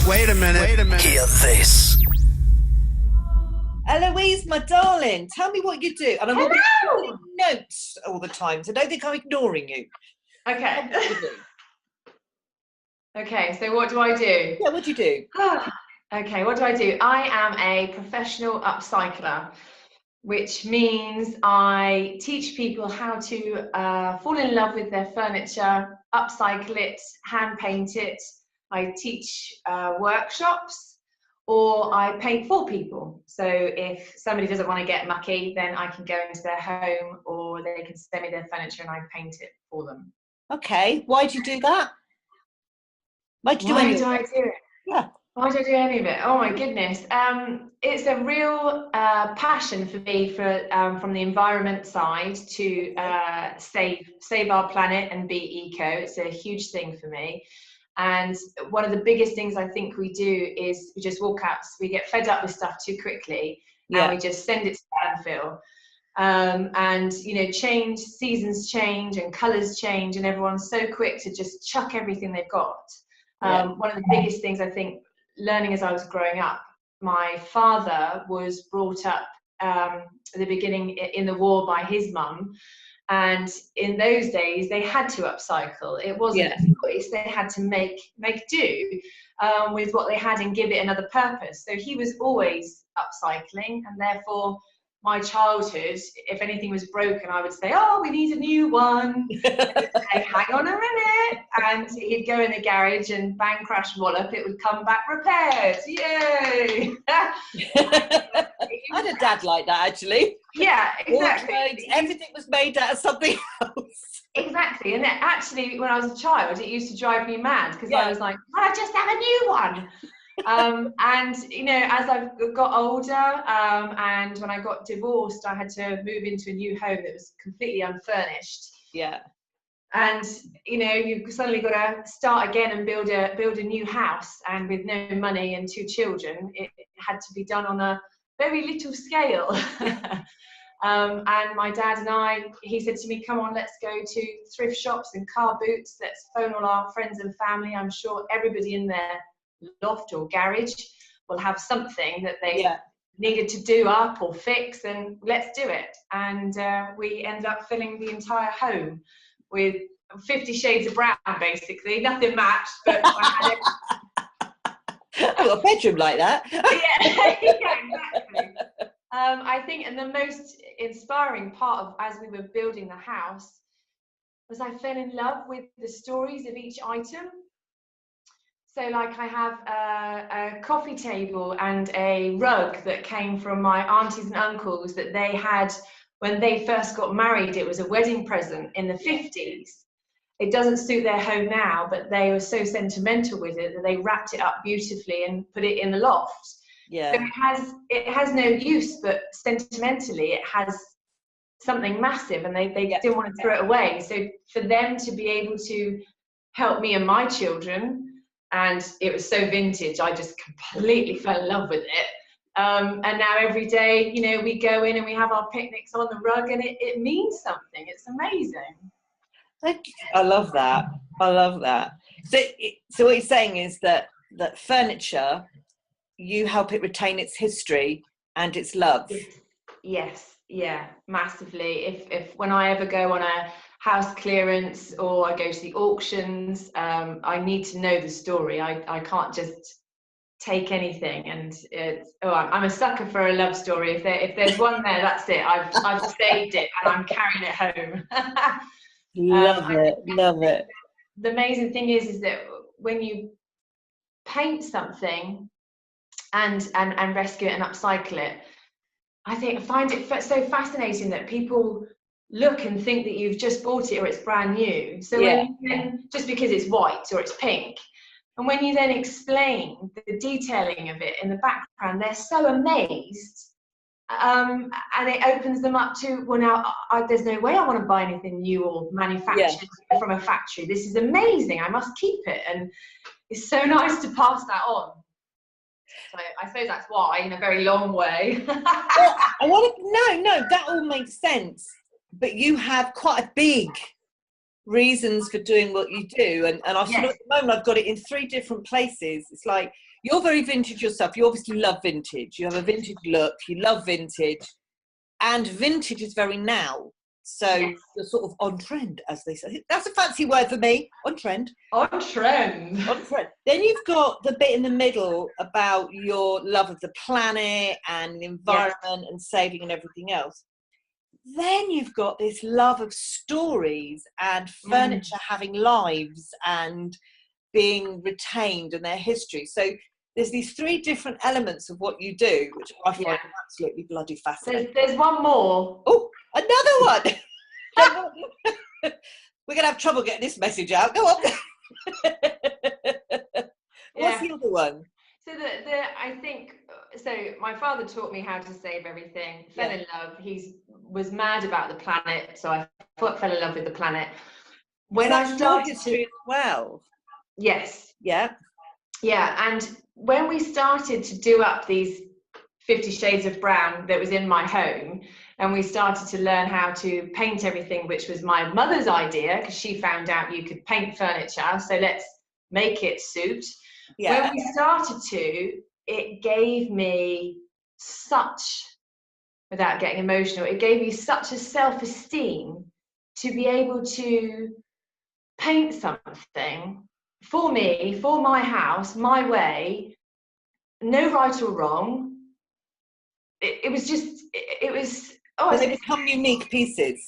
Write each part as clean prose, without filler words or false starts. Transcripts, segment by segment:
Wait a minute. Hear this. Eloise, my darling, tell me what you do. And I'm going to be taking notes all the time, so don't think I'm ignoring you. Okay. What do you do? Okay, so what do I do? Yeah, what do you do? Okay, what do I do? I am a professional upcycler, which means I teach people how to fall in love with their furniture, upcycle it, hand paint it. I teach workshops, or I paint for people. So if somebody doesn't want to get mucky, then I can go into their home, or they can send me their furniture and I paint it for them. Okay, why do you do that? Why do I you do it? Yeah. Why do I do any of it? Oh my goodness. It's a real passion for me from the environment side to save our planet and be eco. It's a huge thing for me. And one of the biggest things I think we do is we just walk out. We get fed up with stuff too quickly, and we just send it to landfill. And change, seasons change and colours change, and everyone's so quick to just chuck everything they've got. One of the biggest things I think, learning as I was growing up, my father was brought up at the beginning in the war by his mum, and in those days they had to upcycle. It wasn't a choice. They had to make do with what they had and give it another purpose. So he was always upcycling, and therefore my childhood, if anything was broken, I would say, oh, we need a new one. He'd say, hang on a minute. And he'd go in the garage and bang, crash, wallop, it would come back repaired. Yay! I had a dad like that, actually. Yeah, exactly. Everything was made out of something else. Exactly. And actually, when I was a child, it used to drive me mad, because I was like, I just have a new one. And as I've got older, and when I got divorced, I had to move into a new home that was completely unfurnished. And you've suddenly got to start again and build a new house, and with no money and 2 children, it had to be done on a very little scale. And my dad and he said to me, come on, let's go to thrift shops and car boots, let's phone all our friends and family. I'm sure everybody in their loft or garage will have something that they needed to do up or fix, and let's do it. And we ended up filling the entire home with 50 shades of brown, basically. Nothing matched, but I had it. I've got a bedroom like that. Yeah, exactly. I think, and the most inspiring part of, as we were building the house, was I fell in love with the stories of each item. So like I have a coffee table and a rug that came from my aunties and uncles that they had when they first got married. It was a wedding present in the 50s. It doesn't suit their home now, but they were so sentimental with it that they wrapped it up beautifully and put it in the loft. So it has no use, but sentimentally it has something massive, and they didn't want to throw it away. So for them to be able to help me and my children, and it was so vintage, I just completely fell in love with it. And now every day, we go in and we have our picnics on the rug, and it means something. It's amazing. I love that. I love that. So what you're saying is that furniture, you help it retain its history and its love. Yes, yeah, massively. If when I ever go on a house clearance or I go to the auctions, I need to know the story. I can't just take anything. And I'm a sucker for a love story. If there's one there, that's it. I've saved it and I'm carrying it home. Love it. The amazing thing is that when you paint something and rescue it and upcycle it, I find it so fascinating that people look and think that you've just bought it or it's brand new. So just because it's white or it's pink, and when you then explain the detailing of it in the background, they're so amazed. And it opens them up to, well, now there's no way I want to buy anything new or manufactured from a factory. This is amazing. I must keep it. And it's so nice to pass that on. So I suppose that's why, in a very long way. Well, no, that all makes sense. But you have quite a big reasons for doing what you do, and I sort of, at the moment I've got it in 3 different places. It's like, you're very vintage yourself. You obviously love vintage. You have a vintage look. You love vintage, and vintage is very now. So you're sort of on trend, as they say. That's a fancy word for me. On trend. On trend. On trend. Then you've got the bit in the middle about your love of the planet and the environment and saving and everything else. Then you've got this love of stories and furniture having lives and being retained and their history. So there's these 3 different elements of what you do, which I find absolutely bloody fascinating. There's one more. Oh, another one. We're going to have trouble getting this message out. Go on. What's the other one? So I think, so my father taught me how to save everything, fell in love. He was mad about the planet, so I fell in love with the planet. When I started history as well. Yes. Yeah. Yeah, and when we started to do up these 50 Shades of Brown that was in my home, and we started to learn how to paint everything, which was my mother's idea, because she found out you could paint furniture, so let's make it suit. Yeah. When we started to, it gave me such, without getting emotional, it gave me such a self-esteem to be able to paint something for me, for my house, my way, no right or wrong. It was just, it was, they become unique pieces.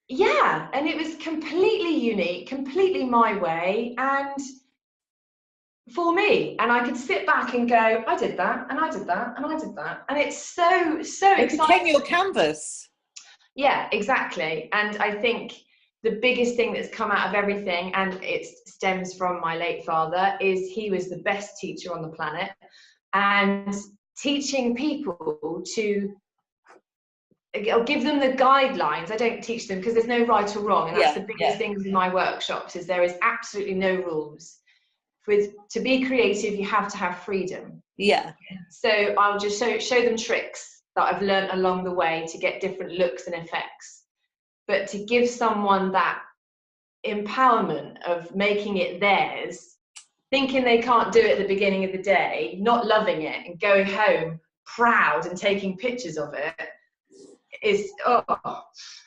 Yeah, and it was completely unique, completely my way, and for me. And I could sit back and go, I did that, and I did that, and I did that. And it's so exciting. It became your canvas. Yeah, exactly. And I think the biggest thing that's come out of everything, and it stems from my late father, is he was the best teacher on the planet. And teaching people to give them the guidelines. I don't teach them because there's no right or wrong, and that's the biggest thing in my workshops, is there is absolutely no rules. To be creative, you have to have freedom. Yeah. So I'll just show them tricks that I've learned along the way to get different looks and effects. But to give someone that empowerment of making it theirs, thinking they can't do it at the beginning of the day, not loving it, and going home proud and taking pictures of it, is,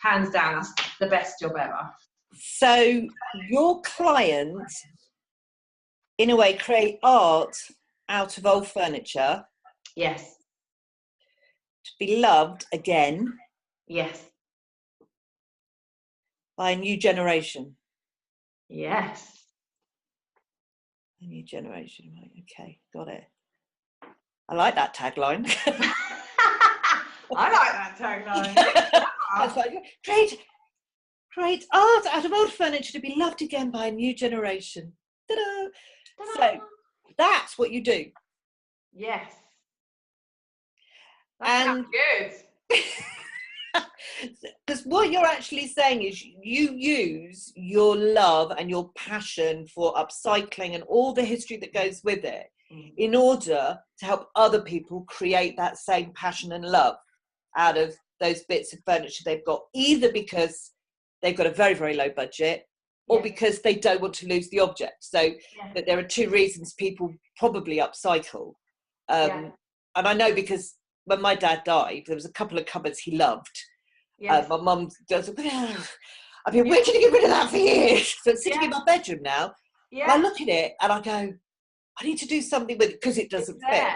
hands down, that's the best job ever. So your clients, in a way, create art out of old furniture. Yes. To be loved again. Yes. By a new generation. Yes. A new generation, right? Okay, got it. I like that tagline. I like that tagline. That's like, create art out of old furniture to be loved again by a new generation. Ta-da! Ta-da! So that's what you do. Yes. That sounds good. Because what you're actually saying is you use your love and your passion for upcycling and all the history that goes with it in order to help other people create that same passion and love out of those bits of furniture they've got, either because they've got a very, very low budget or because they don't want to lose the object. So that there are 2 reasons people probably upcycle. And I know because when my dad died, there was a couple of cupboards he loved. My mum does, I've been waiting to get rid of that for years. So it's sitting in my bedroom now. And I look at it and I go, I need to do something with it because it doesn't fit.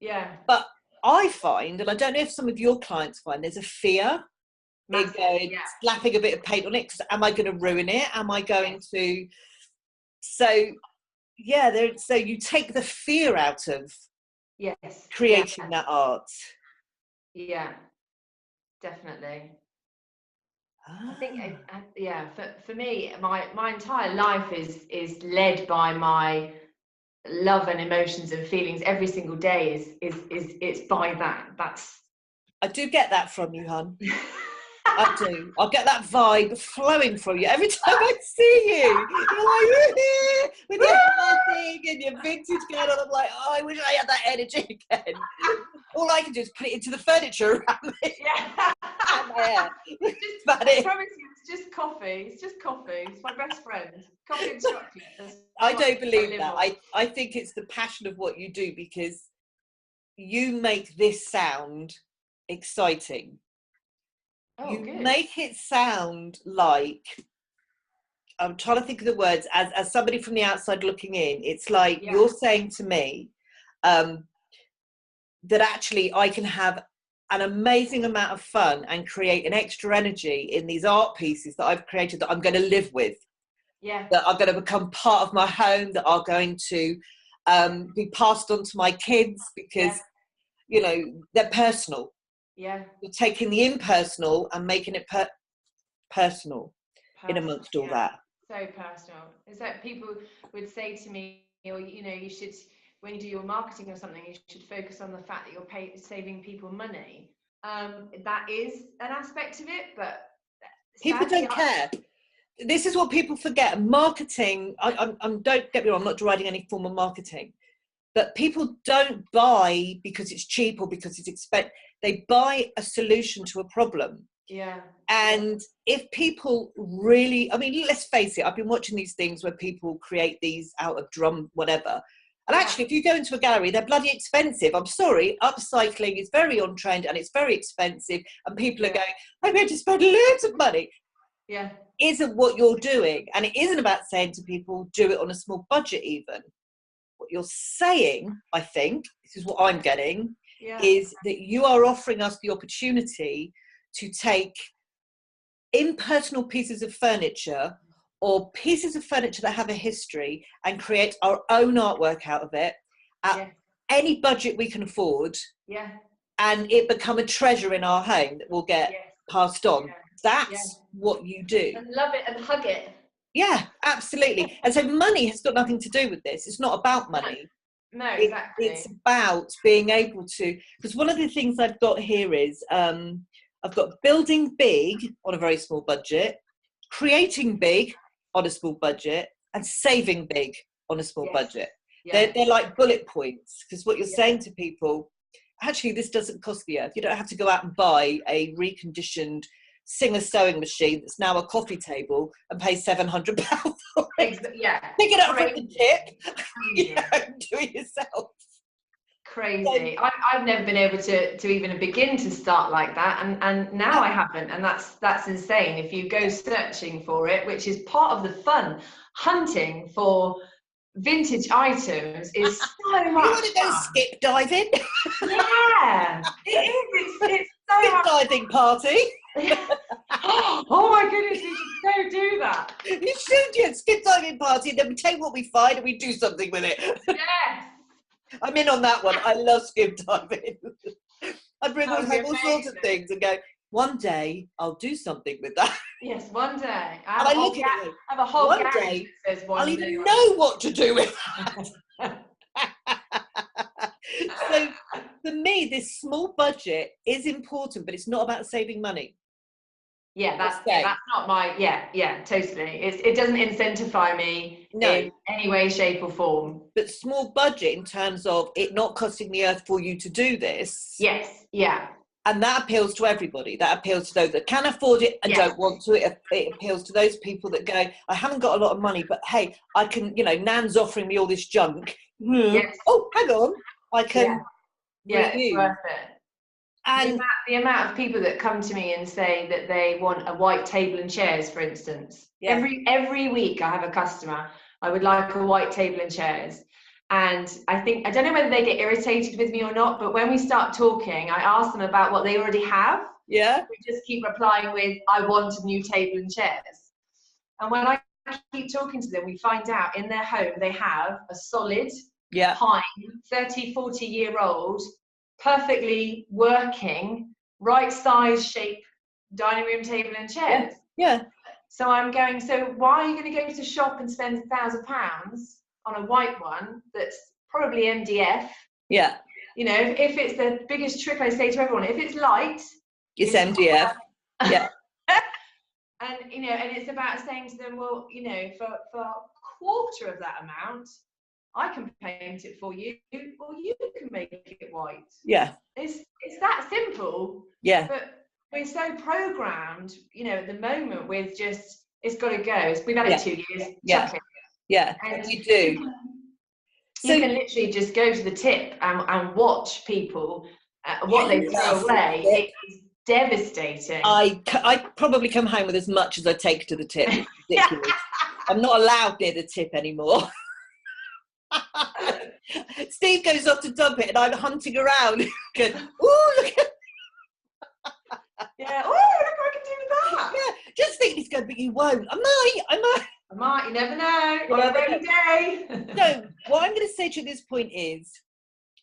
Yeah. But I find, and I don't know if some of your clients find, there's a fear in slapping a bit of paint on it. Am I going to ruin it? Am I going to? So, so you take the fear out of creating that art. Yeah, definitely. I think, for me, my entire life is led by my love and emotions and feelings. Every single day is it's by that. I do get that from you, hon. I do. I get that vibe flowing from you every time I see you. You're like, with your thing and your vintage going on. I'm like, I wish I had that energy again. All I can do is put it into the furniture around me. Yeah. And my hair. I promise you, just coffee. It's just coffee. It's my best friend. Coffee and chocolate. I don't believe that. I think it's the passion of what you do, because you make this sound exciting. Oh, You good. make it sound like, I'm trying to think of the words, as somebody from the outside looking in, it's like you're saying to me that actually I can have an amazing amount of fun and create an extra energy in these art pieces that I've created that I'm going to live with. Yeah. That are going to become part of my home, that are going to be passed on to my kids, because, you know, they're personal. Yeah. You're taking the impersonal and making it personal in amongst all that. So personal. It's like people would say to me, or, you know, you should, when you do your marketing or something, you should focus on the fact that you're saving people money. That is an aspect of it, but people don't care. This is what people forget. Marketing, I'm don't get me wrong, I'm not deriding any form of marketing, but people don't buy because it's cheap or because it's expensive. They buy a solution to a problem. Yeah. And if people really, I mean, let's face it, I've been watching these things where people create these out of drum, whatever. And actually, if you go into a gallery, they're bloody expensive. I'm sorry, upcycling is very on trend and it's very expensive. And people are going, I'm going to spend loads of money. Yeah. Isn't what you're doing. And it isn't about saying to people, do it on a small budget even. What you're saying, I think, this is what I'm getting, is that you are offering us the opportunity to take impersonal pieces of furniture or pieces of furniture that have a history and create our own artwork out of it at any budget we can afford, and it become a treasure in our home that will get passed on. That's what you do. And love it and hug it. Yeah, absolutely. And so money has got nothing to do with this. It's not about money. No, exactly. It's about being able to, because one of the things I've got here is I've got building big on a very small budget, creating big on a small budget, and saving big on a small budget. They're like bullet points, because what you're saying to people, actually, this doesn't cost the earth. You don't have to go out and buy a reconditioned Singer sewing machine that's now a coffee table and pay £700 for it. Pick it up from the tip, do it yourself. Crazy. I've never been able to even begin to start like that, and now I haven't, and that's insane. If you go searching for it, which is part of the fun, hunting for vintage items is so much. You want to go skip diving? Yeah, it is. It's so skip much diving party. Oh my goodness, we should go do that. You should, yeah, skip diving party, and then we take what we find and we do something with it. Yes. I'm in on that one. I love skip diving. I bring home all sorts of things and go, one day I'll do something with that. Yes, one day. I have a whole one garage day that says one I'll day even know what to do with that. So for me, this small budget is important, but it's not about saving money. Yeah, that's not my, totally. It doesn't incentivize me in any way, shape or form. But small budget in terms of it not costing the earth for you to do this. Yes, yeah. And that appeals to everybody. That appeals to those that can afford it and don't want to. It appeals to those people that go, I haven't got a lot of money, but hey, I can, Nan's offering me all this junk. Yes. Oh, hang on. I can it's worth it. And the amount of people that come to me and say that they want a white table and chairs, for instance. Every week I have a customer, I would like a white table and chairs. And I don't know whether they get irritated with me or not, but when we start talking, I ask them about what they already have. Yeah. We just keep replying with, I want a new table and chairs. And when I keep talking to them, we find out in their home, they have a solid pine, 30, 40-year-old, perfectly working, right size shape dining room table and chairs. Yeah. So I'm going, so why are you going to go to the shop and spend £1,000 on a white one that's probably MDF? Yeah. If it's the biggest trick I say to everyone, if it's light, it's MDF. Yeah. And and it's about saying to them, well, for a quarter of that amount, I can paint it for you, or you can make it white. Yeah. It's that simple. Yeah. But we're so programmed, you know, at the moment with just, it's got to go. We've had it 2 years, chuck it. Yeah, And you do. You can literally just go to the tip and watch people, what they throw away. It is devastating. I probably come home with as much as I take to the tip. It's ridiculous. I'm not allowed near the tip anymore. Steve goes off to dump it and I'm hunting around going, oh, look at yeah, oh, look what I can do with that. Yeah, just think he's going, but you won't. I might, you never know. On a rainy day. So what I'm going to say to you at this point is,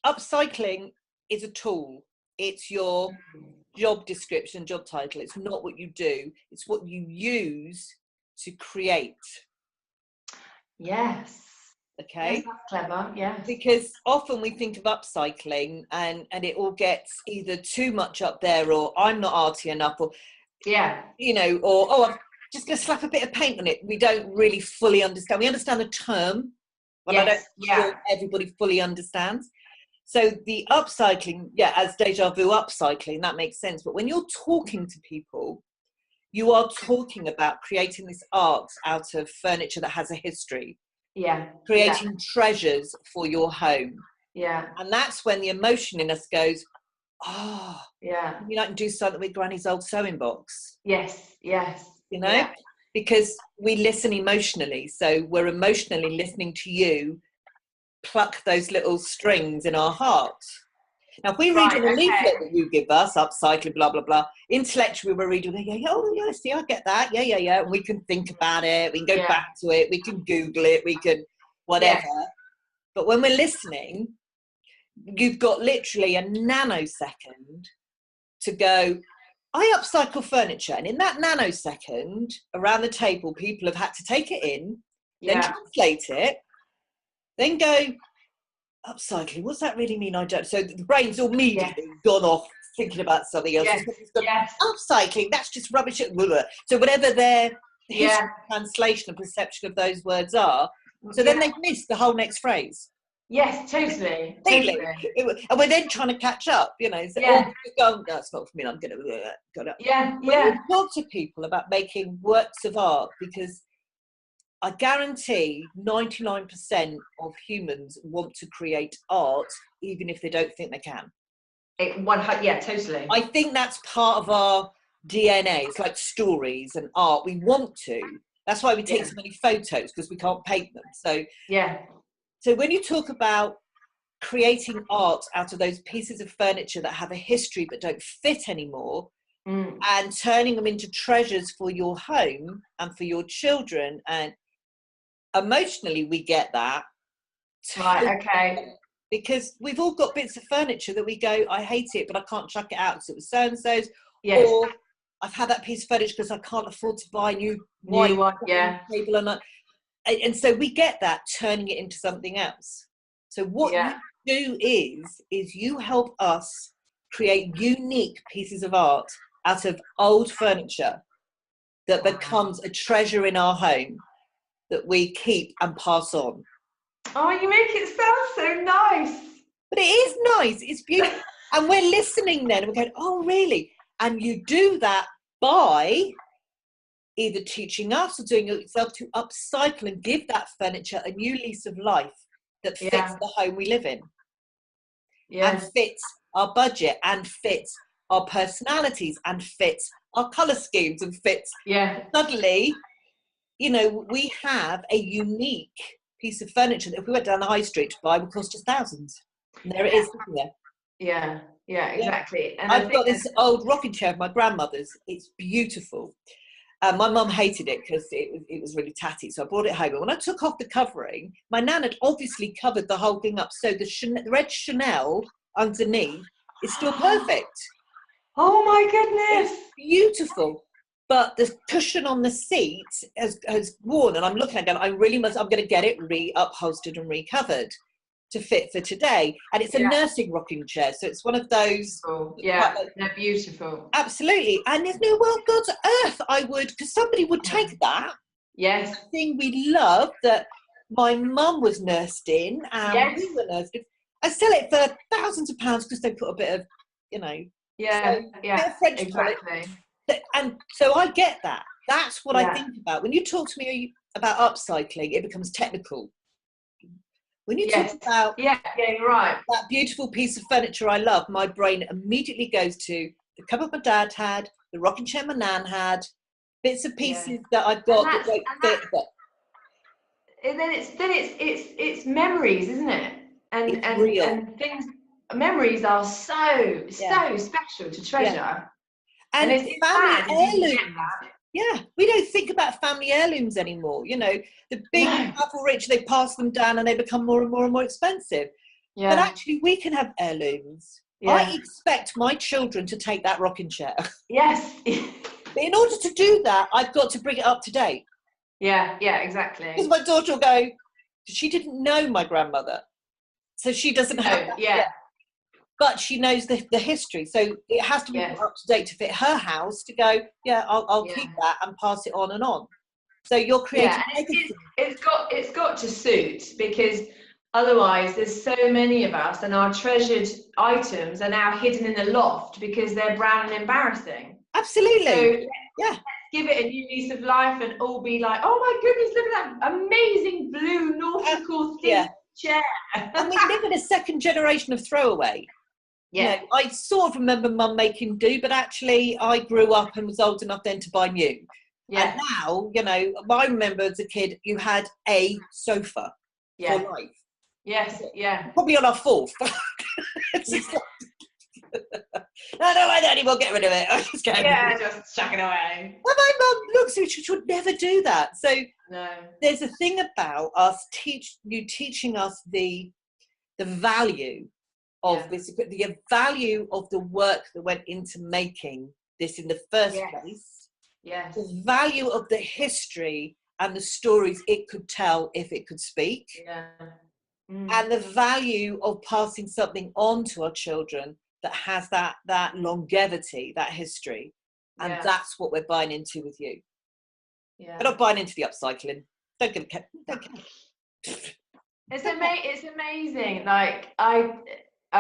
upcycling is a tool. It's your job description, job title. It's not what you do. It's what you use to create. Yes. Okay. Yes, that's clever. Yes. Because often we think of upcycling and it all gets either too much up there, or I'm not arty enough, or you know, or oh, I'm just going to slap a bit of paint on it. We don't really fully understand. We understand the term, but I don't feel everybody fully understands. So the upcycling, as Deja Vu Upcycling, that makes sense. But when you're talking to people, you are talking about creating this art out of furniture that has a history. Creating treasures for your home. And that's when the emotion in us goes, oh, you know, I can do something with Granny's old sewing box. Yes. You know, because we listen emotionally. So we're emotionally listening to you pluck those little strings in our heart. Now, if we read a leaflet that you give us, upcycling, blah, blah, blah, intellectually we're reading, see, I get that, and we can think about it, we can go back to it, we can Google it, we can whatever. But when we're listening, you've got literally a nanosecond to go, I upcycle furniture. And in that nanosecond, around the table, people have had to take it in, then translate it, then go, upcycling, what's that really mean? I don't. So the brain's all immediately gone off thinking about something else. Upcycling, that's just rubbish. So whatever their history, translation and perception of those words are, so then they've missed the whole next phrase. Yes, totally. And we're then trying to catch up, you know. So, no, it's not for me. I'm going to go. When you talk to people about making works of art, because I guarantee 99% of humans want to create art, even if they don't think they can. Totally. I think that's part of our DNA. It's like stories and art. We want to. That's why we take so many photos, because we can't paint them. So So when you talk about creating art out of those pieces of furniture that have a history but don't fit anymore, and turning them into treasures for your home and for your children, and emotionally we get that. Because we've all got bits of furniture that we go, I hate it, but I can't chuck it out because it was so-and-so's. Or I've had that piece of furniture because I can't afford to buy a new one. Table and so we get that, turning it into something else. So what you do is you help us create unique pieces of art out of old furniture that becomes a treasure in our home that we keep and pass on. Oh, you make it sound so nice. But it is nice. It's beautiful. And we're listening then and we're going, oh, really? And you do that by either teaching us or doing it yourself to upcycle and give that furniture a new lease of life that fits the home we live in. And fits our budget and fits our personalities and fits our colour schemes and fits. Suddenly, you know, we have a unique piece of furniture that if we went down the high street to buy would cost us thousands. And there it is sitting there. Exactly. And I've got this old rocking chair of my grandmother's. It's beautiful. My mum hated it because it was really tatty, so I brought it home. And when I took off the covering, my nan had obviously covered the whole thing up, so the red Chanel underneath is still perfect. Oh my goodness! It's beautiful. But the cushion on the seat has worn, and I'm looking at it, I'm going to get it re-upholstered and recovered to fit for today. And it's a nursing rocking chair, so it's one of those. They're beautiful. Absolutely. And there's no world God's earth I would, because somebody would take that thing we love that my mum was nursed in and we were nursed in, and sell it for thousands of pounds because they put a bit of, you know, Yeah, So yeah, bit of French exactly. polish, and so I get that. That's what I Yeah. think about when you talk to me about upcycling. It becomes technical. When you talk Yes. about Yeah, yeah, you're right. that beautiful piece of furniture I love, my brain immediately goes to the cupboard my dad had, the rocking chair my nan had, bits and pieces that I've got that don't fit. But And then it's memories, isn't it? And it's real. things, memories are so Yeah. special to Yeah. treasure. And And it's family sad if you forget heirlooms. Yeah, we don't think about family heirlooms anymore. You know, the big, that. powerful rich, they pass them down and they become more and more and more expensive. No. But Yeah. actually, we can have heirlooms. I Yeah. expect my children to take that rocking chair. Yes. But in order to do that, I've got to bring it up to date. Yeah, yeah, Because exactly. my daughter will go, she didn't know my grandmother. So she doesn't have No, that yeah, yet. But she knows the history. So it has to be yes, brought up to date to fit her house to go, yeah, I'll yeah. keep that and pass it on and on. So you're Yeah, creating and legacy. it's got to suit, because otherwise there's so many of us and our treasured items are now hidden in the loft because they're brown and embarrassing. So Absolutely. Yeah. give it a new lease of life and all be like, oh my goodness, look at that amazing blue nautical Yeah. themed chair. And we live in a second generation of throwaway. You know, Yeah, I sort of remember mum making do, but actually I grew up and was old enough then to buy new. And yeah, now, you know, I remember as a kid, you had a sofa for yeah, life. yes, yeah. Probably on our fourth. It's just like, no, I don't anymore, get rid of it. I just get rid of Yeah, it. just chuck it away. Well, my mum looks, she would never do that. So No. there's a thing about us teaching us the value of Yeah. this, the value of the work that went into making this in the first Yes. place, Yes. the value of the history and the stories it could tell if it could speak, Yeah. Mm. and the value of passing something on to our children that has that longevity, that history. And Yeah. that's what we're buying into with you. Yeah. We're not buying into the upcycling. Don't give a care. Don't care. It's amazing. Like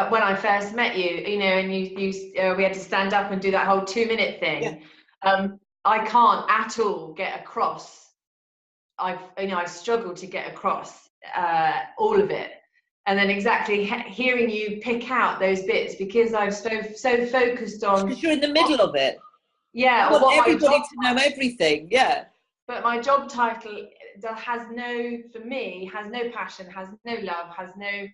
when I first met you, you know, and we had to stand up and do that whole 2-minute Yeah. thing. I can't at all get across. I struggle to get across all of it. And then exactly hearing you pick out those bits, because I'm so focused on Because you're in the middle of it. yeah, You or want what my everybody job. to know everything. Yeah. But my job title has no, for me, has no passion, has no love, has no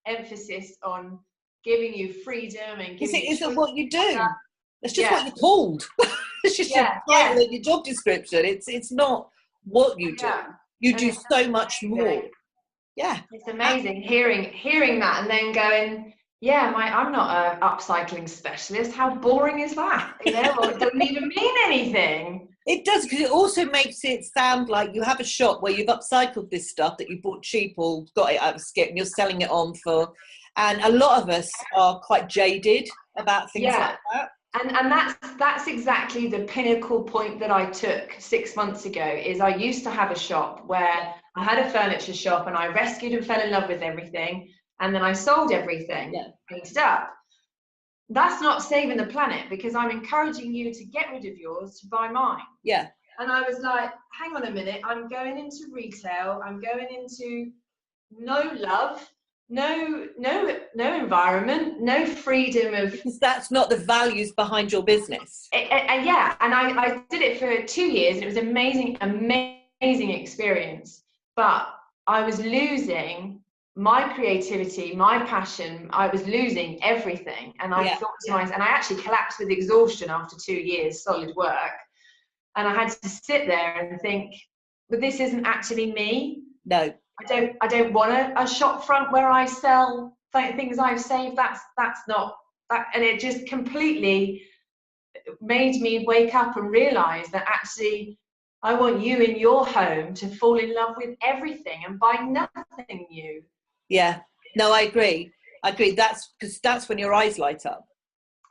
emphasis on giving you freedom and Is giving it you isn't choice. what you do? It's just what Yeah, you're called. It's just your yeah, title yeah, and your job description. It's not what you do. yeah. You And do it's so much more. amazing. Yeah. It's amazing hearing that and then going, yeah, I'm not a upcycling specialist. How boring is that? You know, or it doesn't even mean anything. It does, because it also makes it sound like you have a shop where you've upcycled this stuff that you bought cheap or got it out of skip and you're selling it on for. And a lot of us are quite jaded about things Yeah. like that. And that's exactly the pinnacle point that I took 6 months ago. Is I used to have a shop where I had a furniture shop and I rescued and fell in love with everything, and then I sold everything, Yeah. painted up. That's not saving the planet, because I'm encouraging you to get rid of yours to buy mine. Yeah. And I was like, hang on a minute, I'm going into retail, I'm going into no love, no environment, no freedom of. Because that's not the values behind your business. Yeah, and I did it for 2 years, and it was amazing experience. But I was losing my creativity, my passion. I was losing everything, and I thought to myself, and I actually collapsed with exhaustion after 2 years solid work. And I had to sit there and think, but this isn't actually me. No. I don't want a shop front where I sell things I've saved. That's not that. And it just completely made me wake up and realize that actually I want you in your home to fall in love with everything and buy nothing new. Yeah. No, I agree. That's because that's when your eyes light up.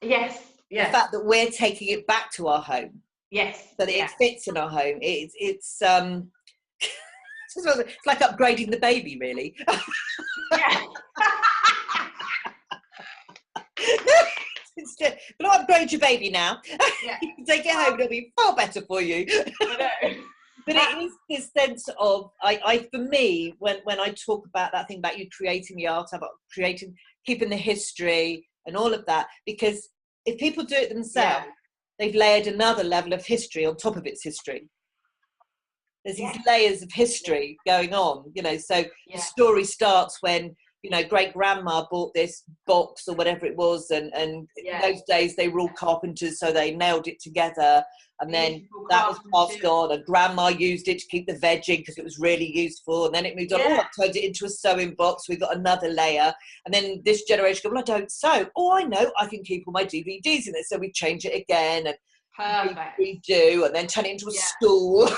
Yes. The fact that we're taking it back to our home. Yes. So that it fits in our home. It's it's like upgrading the baby, really. Yeah. still upgrade your baby now. Yeah. You can take it home, it'll be far better for you. I know. But it is this sense of, I for me, when I talk about that thing about you creating the art, about keeping the history and all of that, because if people do it themselves, they've layered another level of history on top of its history. There's these layers of history going on, you know, so the story starts when, you know, great grandma bought this box or whatever it was, and in those days they were all carpenters, so they nailed it together, and then that was passed on, and grandma used it to keep the vegging because it was really useful, and then it moved on. Oh, I turned it into a sewing box, we've got another layer, and then this generation go, well, I don't sew. Oh, I know, I can keep all my DVDs in it, so we change it again, and we do, and then turn it into a stool.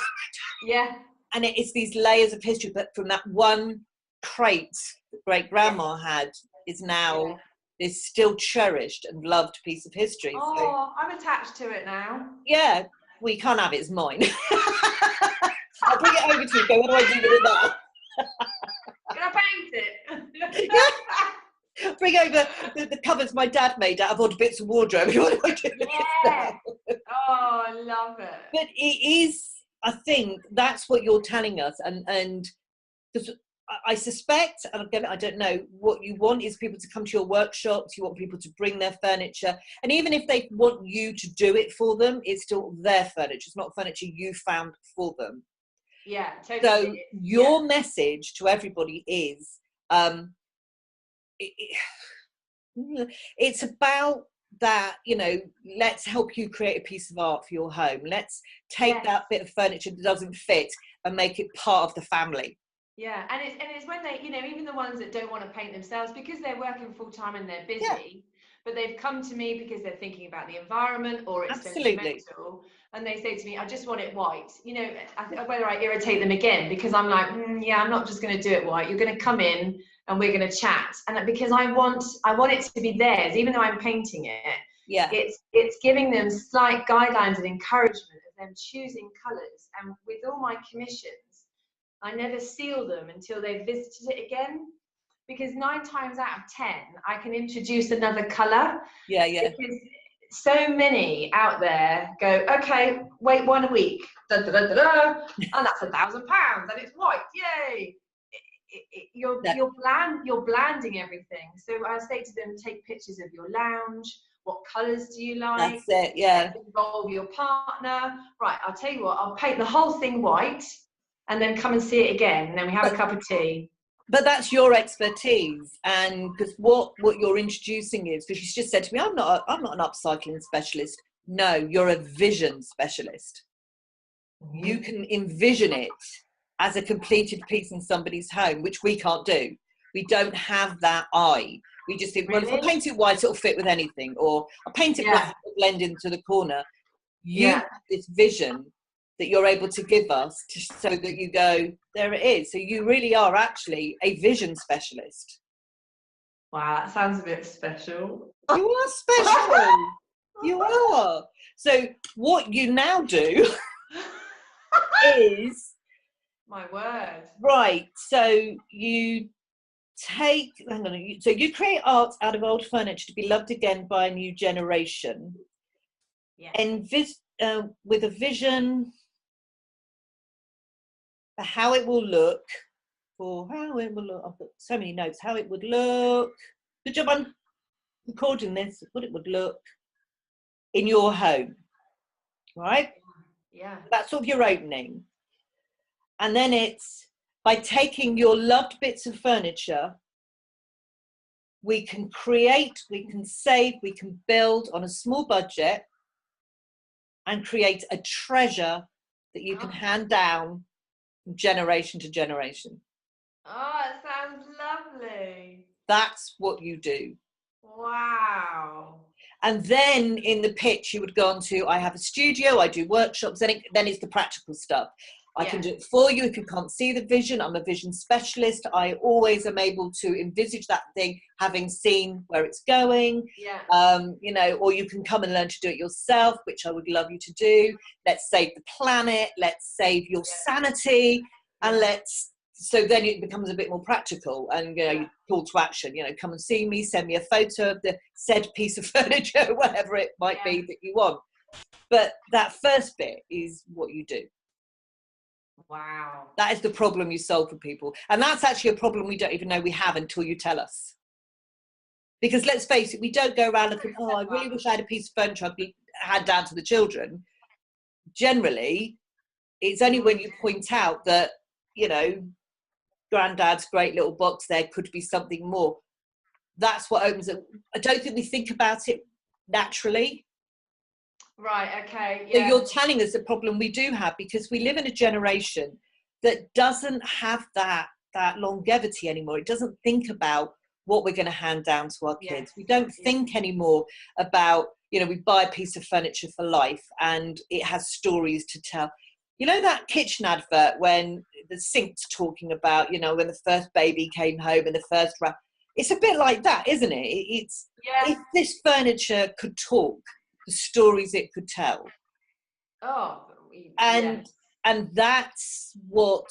And it's these layers of history, but from that one crate that great grandma had is now this still cherished and loved piece of history. Oh, so, I'm attached to it now. Yeah, well, you can't have it, it's mine. I'll bring it over to you. Go, what do I do with it now? Can I paint it? Bring over the covers my dad made out of odd bits of wardrobe. What do I do with it now? Oh, I love it. But it is, I think that's what you're telling us, and because I suspect, and again, I don't know, what you want is people to come to your workshops, you want people to bring their furniture, and even if they want you to do it for them, it's still their furniture, it's not furniture you found for them. Yeah, totally. So your message to everybody is, it's about that, you know, let's help you create a piece of art for your home. Let's take that bit of furniture that doesn't fit and make it part of the family. Yeah, and it's when they, you know, even the ones that don't want to paint themselves because they're working full time and they're busy, but they've come to me because they're thinking about the environment or it's sentimental, and they say to me, I just want it white. You know, whether I irritate them again because I'm like, I'm not just going to do it white. You're going to come in and we're going to chat, and because I want it to be theirs, even though I'm painting it. Yeah, it's giving them slight guidelines and encouragement of them choosing colours, and with all my commissions, I never seal them until they've visited it again, because 9 times out of 10, I can introduce another colour. Yeah. Because so many out there go, okay, wait 1 week, and that's £1,000, and it's white, yay! You're blanding everything. So I say to them, take pictures of your lounge. What colours do you like? That's it, yeah. Involve your partner. Right, I'll tell you what, I'll paint the whole thing white, and then come and see it again, and then we have a cup of tea. But that's your expertise, and because what you're introducing is, because she's just said to me, I'm not an upcycling specialist. No, you're a vision specialist. You can envision it as a completed piece in somebody's home, which we can't do. We don't have that eye. We just think, well, if I paint it white, it'll fit with anything, or I paint it black, it'll blend into the corner. You have this vision that you're able to give us so that you go, there it is. So you really are actually a vision specialist. Wow, that sounds a bit special. You are special. You are. So what you now do is... My word. Right, so you take... Hang on. So you create art out of old furniture to be loved again by a new generation. Yeah. And with a vision... for how it will look, I've got so many notes, how it would look. Good job on recording this, what it would look in your home, right? Yeah. That's sort of your opening. And then it's by taking your loved bits of furniture, we can create, we can save, we can build on a small budget and create a treasure that you can hand down generation to generation. Oh, it sounds lovely. That's what you do. Wow. And then in the pitch you would go on to, I have a studio, I do workshops, then it's the practical stuff. I can do it for you if you can't see the vision. I'm a vision specialist. I always am able to envisage that thing, having seen where it's going. You know, or you can come and learn to do it yourself, which I would love you to do. Let's save the planet. Let's save your sanity, and let's so then it becomes a bit more practical, and you call to action, come and see me, send me a photo of the said piece of furniture, whatever it might be that you want. But that first bit is what you do. Wow. That is the problem you solve for people. And that's actually a problem we don't even know we have until you tell us. Because let's face it, we don't go around looking, oh, I really wish I had a piece of furniture I could hand down to the children. Generally, it's only when you point out that, granddad's great little box, there could be something more. That's what opens it. I don't think we think about it naturally. Right, okay. So you're telling us the problem we do have, because we live in a generation that doesn't have that longevity anymore. It doesn't think about what we're going to hand down to our kids. We don't think anymore about, we buy a piece of furniture for life and it has stories to tell. That kitchen advert when the sink's talking about, when the first baby came home and the first wrap. It's a bit like that, isn't it? It's if this furniture could talk, the stories it could tell. And that's what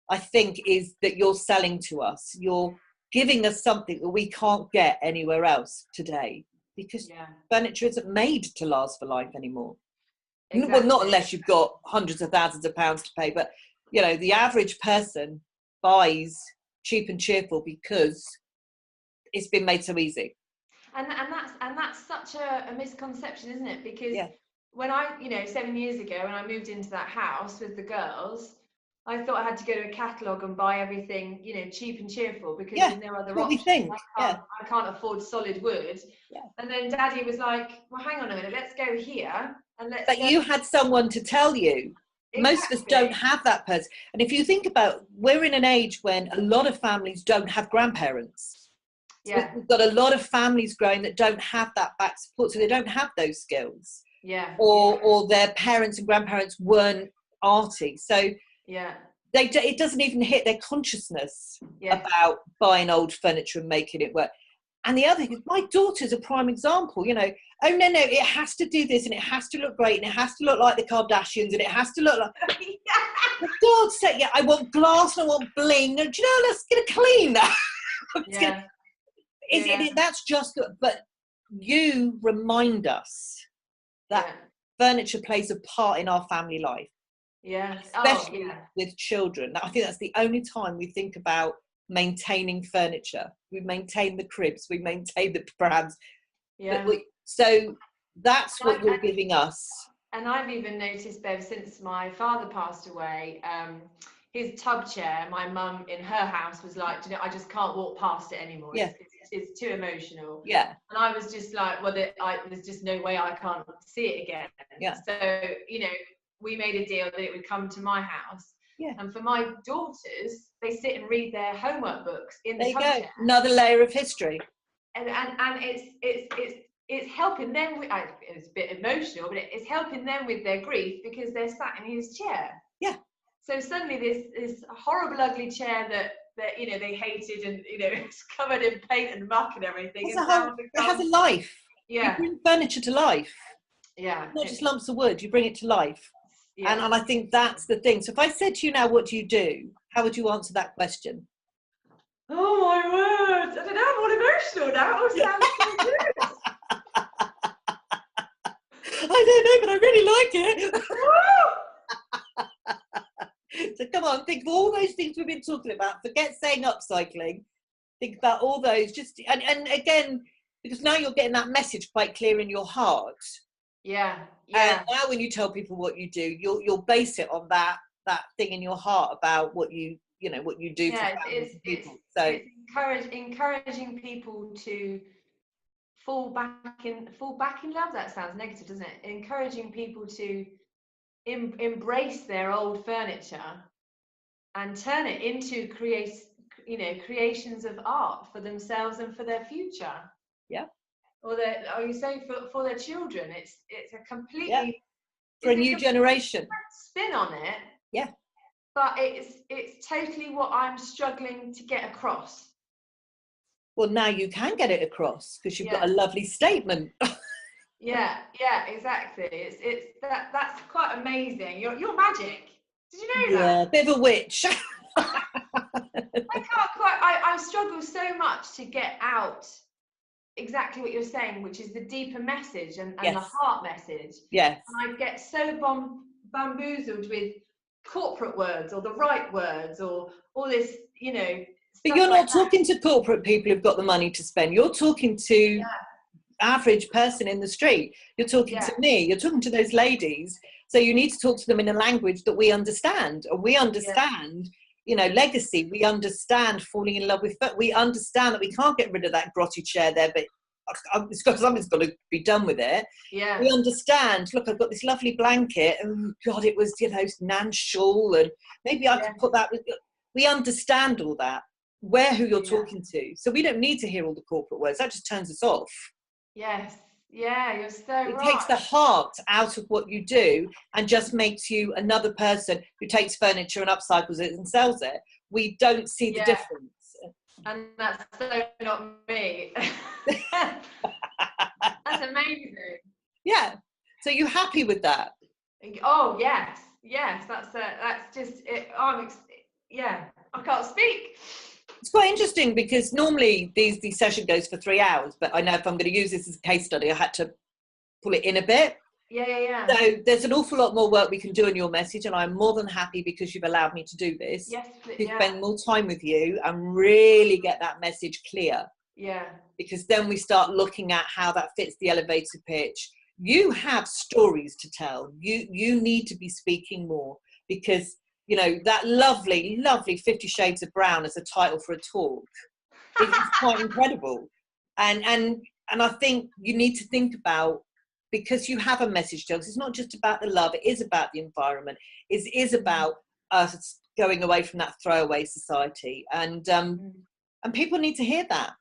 I think is that you're selling to us. You're giving us something that we can't get anywhere else today, because furniture isn't made to last for life anymore. Exactly. Well, not unless you've got hundreds of thousands of pounds to pay, but the average person buys cheap and cheerful because it's been made so easy. And that's such a misconception, isn't it? Because when I 7 years ago, when I moved into that house with the girls, I thought I had to go to a catalogue and buy everything, cheap and cheerful, because there's no other option. I can't afford solid wood. And then Daddy was like, well, hang on a minute, let's go here. But you had someone to tell you. Exactly. Most of us don't have that person. And if you think about, we're in an age when a lot of families don't have grandparents. So we've got a lot of families growing that don't have that back support, so they don't have those skills. Or their parents and grandparents weren't arty. So it doesn't even hit their consciousness about buying old furniture and making it work. And the other thing is, my daughter's a prime example, oh no, it has to do this, and it has to look great, and it has to look like the Kardashians, and it has to look like for God's sake, I want glass and I want bling, and let's get a clean that. That's just good. But you remind us that furniture plays a part in our family life. Especially with children. I think that's the only time we think about maintaining furniture. We maintain the cribs, we maintain the prams. So that's what you're giving us. And I've even noticed, Bev, since my father passed away, his tub chair, my mum in her house was like, I just can't walk past it anymore. It's too emotional. And I was just like, well, there's just no way I can't see it again. So we made a deal that it would come to my house. And for my daughters, they sit and read their homework books in the tub chair. Another layer of history. And it's helping them with, it's a bit emotional, but it's helping them with their grief, because they're sat in his chair. So suddenly this horrible, ugly chair that they hated, and it's covered in paint and muck and everything. It has a life. You bring furniture to life. Not just lumps of wood. You bring it to life. And I think that's the thing. So if I said to you now, what do you do? How would you answer that question? Oh my word! I don't know. I'm all emotional now. It sounds so good. I don't know, but I really like it. So come on, think of all those things we've been talking about. Forget saying upcycling. Think about all those. And again, because now you're getting that message quite clear in your heart. And now when you tell people what you do, you'll base it on that thing in your heart about what you do for people. So it's encouraging people to fall back in love. That sounds negative, doesn't it? Encouraging people to embrace their old furniture and turn it into creations of art for themselves and for their future. Or you say for their children. It's a completely for a new generation spin on it. But it's totally what I'm struggling to get across. Well, now you can get it across, because you've got a lovely statement. Exactly. That's quite amazing. You're magic. Did you know that? Yeah, bit of a witch. can't quite, I struggle so much to get out exactly what you're saying, which is the deeper message and Yes. the heart message. Yes. And I get so bamboozled with corporate words or the right words or all this, you know. But you're like not talking to corporate people who've got the money to spend. You're talking to average person in the street. You're talking to me. You're talking to those ladies. So you need to talk to them in a language that we understand. And we understand, you know, legacy. We understand falling in love with. We understand that we can't get rid of that grotty chair there, but it's got, something's got to be done with it. Yeah. We understand. Look, I've got this lovely blanket. Oh God, it was, you know, Nan's shawl, and maybe I could put that with. We understand all that. Where who you're talking to, so we don't need to hear all the corporate words. That just turns us off. Yes, yeah, you're so right. It takes the heart out of what you do and just makes you another person who takes furniture and upcycles it and sells it. We don't see the difference. And that's so not me. That's amazing. Yeah. So you happy with that? Oh yes, that's just it. I can't speak. It's quite interesting because normally these session goes for 3 hours, but I know if I'm going to use this as a case study, I had to pull it in a bit. Yeah. So there's an awful lot more work we can do in your message, and I'm more than happy because you've allowed me to do this. Yes, to spend more time with you and really get that message clear. Yeah. Because then we start looking at how that fits the elevator pitch. You have stories to tell. You need to be speaking more because, you know, that lovely 50 Shades of Brown as a title for a talk is quite incredible. And I think you need to think about, because you have a message, Jugs, it's not just about the love, it is about the environment. It is about us going away from that throwaway society. And people need to hear that.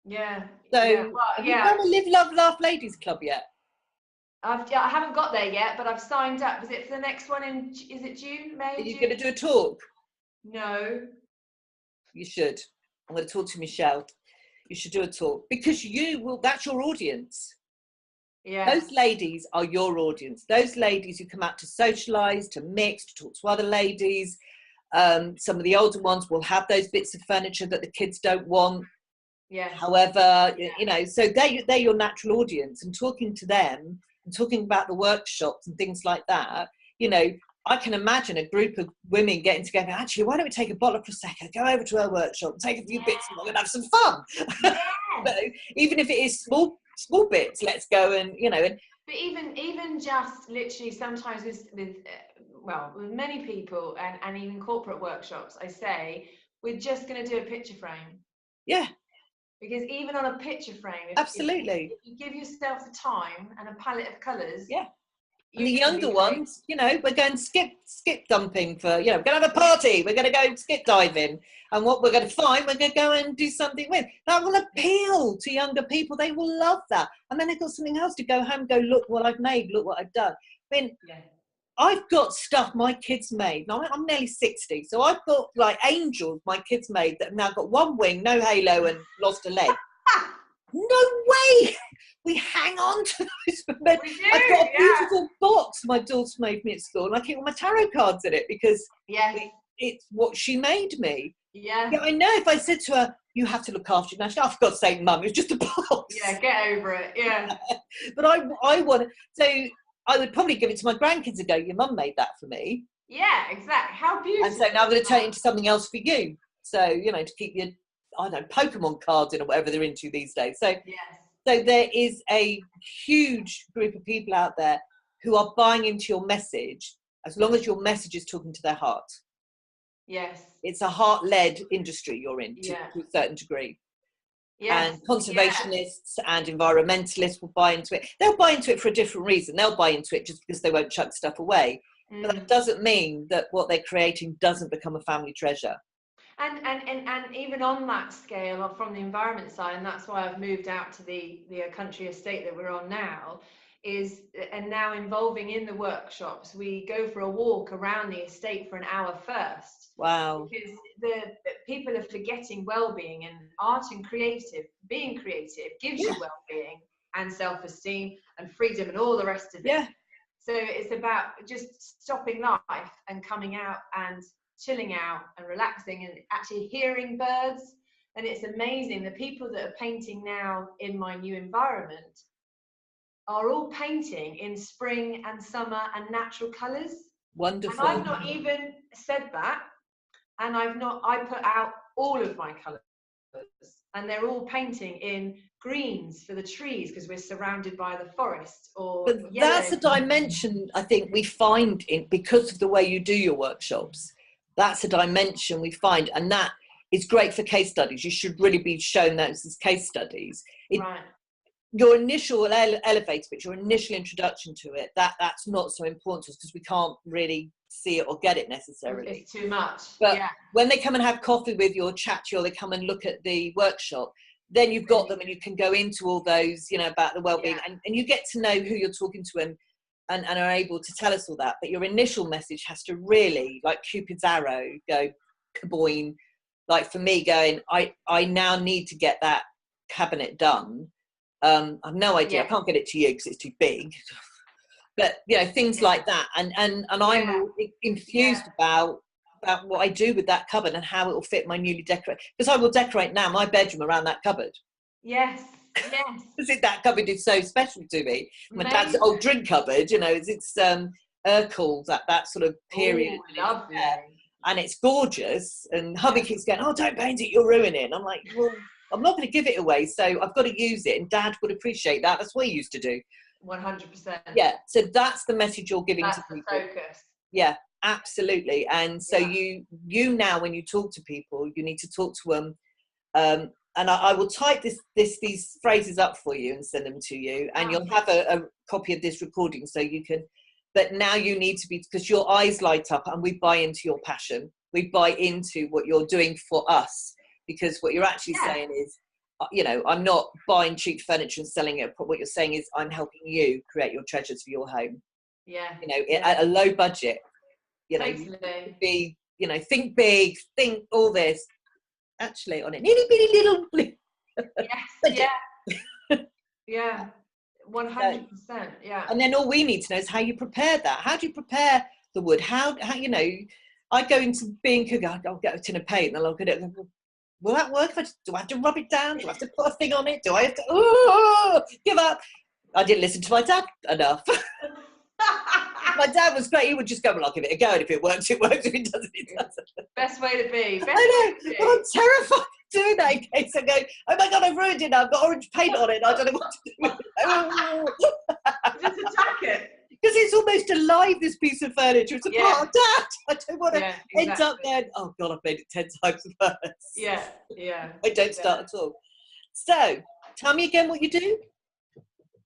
Yeah. So Well, have you done a Live, Love, Laugh Ladies Club yet? I haven't got there yet, but I've signed up. Is it for the next one is it June, May? Are you going to do a talk? No. You should. I'm going to talk to Michelle. You should do a talk because that's your audience. Yeah. Those ladies are your audience. Those ladies who come out to socialise, to mix, to talk to other ladies. Some of the older ones will have those bits of furniture that the kids don't want. Yeah. However, you know, so they're your natural audience, and talking to them and talking about the workshops and things like that, you know, I can imagine a group of women getting together. Actually, why don't we take a bottle of Prosecco, go over to her workshop, and take a few bits, and we're going to have some fun. So, even if it is small bits, let's go and, you know. But even just literally sometimes with many people and even corporate workshops, I say we're just going to do a picture frame. Yeah. Because even on a picture frame, absolutely, if you give yourself the time and a palette of colours, and the younger ones, you know, we're going skip dumping for, you know, we're going to have a party, we're going to go skip diving, and what we're going to find, we're going to go and do something with. That will appeal to younger people. They will love that, and then they've got something else to go home and go, look what I've made, look what I've done. I mean, I've got stuff my kids made. Now, I'm nearly 60, so I've got like angels my kids made that have now got one wing, no halo, and lost a leg. No way! We hang on to those. I've got a beautiful box my daughter made me at school, and I keep all my tarot cards in it because it's what she made me. Yeah, I know if I said to her, you have to look after your national, oh, for God's sake, Mum, it's just a box. Yeah, get over it, yeah. But I want, so I would probably give it to my grandkids and go, your mum made that for me. Yeah, exactly. How beautiful. And so now I'm going to turn it into something else for you. So, you know, to keep your, I don't know, Pokemon cards in or whatever they're into these days. So, so there is a huge group of people out there who are buying into your message as long as your message is talking to their heart. Yes. It's a heart-led industry you're in to a certain degree. Yes. And conservationists and environmentalists will buy into it. They'll buy into it for a different reason. They'll buy into it just because they won't chuck stuff away. But that doesn't mean that what they're creating doesn't become a family treasure. And even on that scale, from the environment side, and that's why I've moved out to the country estate that we're on now, and now involving in the workshops, we go for a walk around the estate for an hour first. Wow. Because the people are forgetting well-being, and art and being creative gives you well-being and self-esteem and freedom and all the rest of it. Yeah. So it's about just stopping life and coming out and chilling out and relaxing and actually hearing birds. And it's amazing, the people that are painting now in my new environment are all painting in spring and summer and natural colours. Wonderful. And I've not even said that, and I put out all of my colours, and they're all painting in greens for the trees because we're surrounded by the forest, or but that's a dimension I think we find in, because of the way you do your workshops. That's a dimension we find, and that is great for case studies. You should really be shown those as case studies. Right. Your initial elevator pitch, your initial introduction to it, that's not so important to us because we can't really see it or get it necessarily. It's too much. But yeah. when they come and have coffee with you or chat to you, or they come and look at the workshop, then you've got them and you can go into all those, you know, about the well-being, and you get to know who you're talking to and are able to tell us all that. But your initial message has to really, like Cupid's arrow, go kaboing. Like for me, going, I now need to get that cabinet done. I've no idea. I can't get it to you because it's too big. But you know, things like that, and I'm infused about what I do with that cupboard and how it will fit my newly decorated. Because I will decorate now my bedroom around that cupboard. Yes. Because that cupboard is so special to me. My dad's old drink cupboard, you know, it's Urkel, that sort of period. Ooh, lovely. And it's gorgeous. And hubby keeps going, oh, don't paint it, you'll ruin it. And I'm like, well, I'm not going to give it away, so I've got to use it. And Dad would appreciate that. That's what he used to do. 100%. Yeah, so that's the message you're giving to people. That's the focus. Yeah, absolutely. And so you now, when you talk to people, you need to talk to them. And I will type these phrases up for you and send them to you. And you'll have a copy of this recording so you can. But now you need to be, because your eyes light up and we buy into your passion. We buy into what you're doing for us. Because what you're actually saying is, you know, I'm not buying cheap furniture and selling it. What you're saying is I'm helping you create your treasures for your home. Yeah. You know, at a low budget. You know, you think big, think all this. Actually, on it, itty bitty little blue. Yes. Yeah. 100%. Yeah. And then all we need to know is how you prepare that. How do you prepare the wood? How you know? I go into being cooker. I'll get a tin of paint and I'll look at it. And will that work? Do I have to rub it down? Do I have to put a thing on it? Do I have to give up? I didn't listen to my dad enough. My dad was great. He would just go, well, I'll give it a go. And if it works, it works. If it doesn't, it doesn't. Best way to be. I know. But I'm terrified of doing that in case I go, oh my God, I've ruined it now. I've got orange paint on it. I don't know what to do with it. Just attack it. Because it's almost alive, this piece of furniture. It's a part of Dad. I don't want to end up there. Oh God, I've made it 10 times worse. Yeah. I don't start at all. So, tell me again what you do.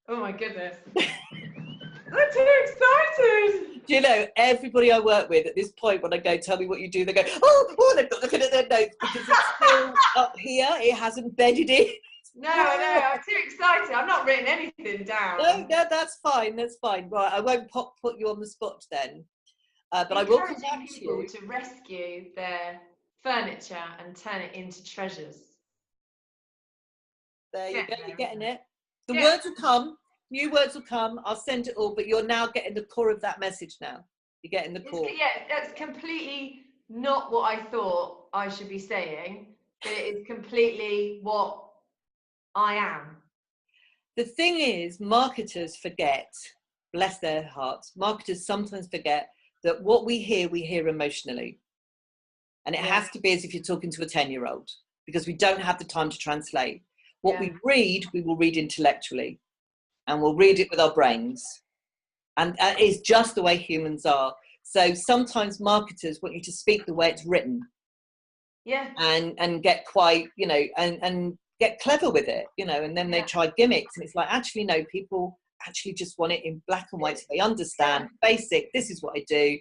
Oh my goodness. I'm too excited. Do you know, everybody I work with at this point, when I go, tell me what you do, they go, oh, they've got looking at their notes because it's still up here. It hasn't bedded in. No, I'm too excited. I've not written anything down. No, that's fine. That's fine. Right, I won't put you on the spot then. But I will come back to you. To rescue their furniture and turn it into treasures. There you go. You're getting it. The words will come. New words will come. I'll send it all. But you're now getting the core of that message now. You're getting the core. That's completely not what I thought I should be saying. But it is completely what I am. The thing is, marketers forget, bless their hearts, marketers sometimes forget that what we hear emotionally. And it has to be as if you're talking to a 10-year-old, because we don't have the time to translate. What we will read intellectually, and we'll read it with our brains. And that is just the way humans are. So sometimes marketers want you to speak the way it's written. Yeah. And get quite, you know, and get clever with it, you know, and then they try gimmicks. And it's like, actually, no, people actually just want it in black and white so they understand, basic, this is what I do.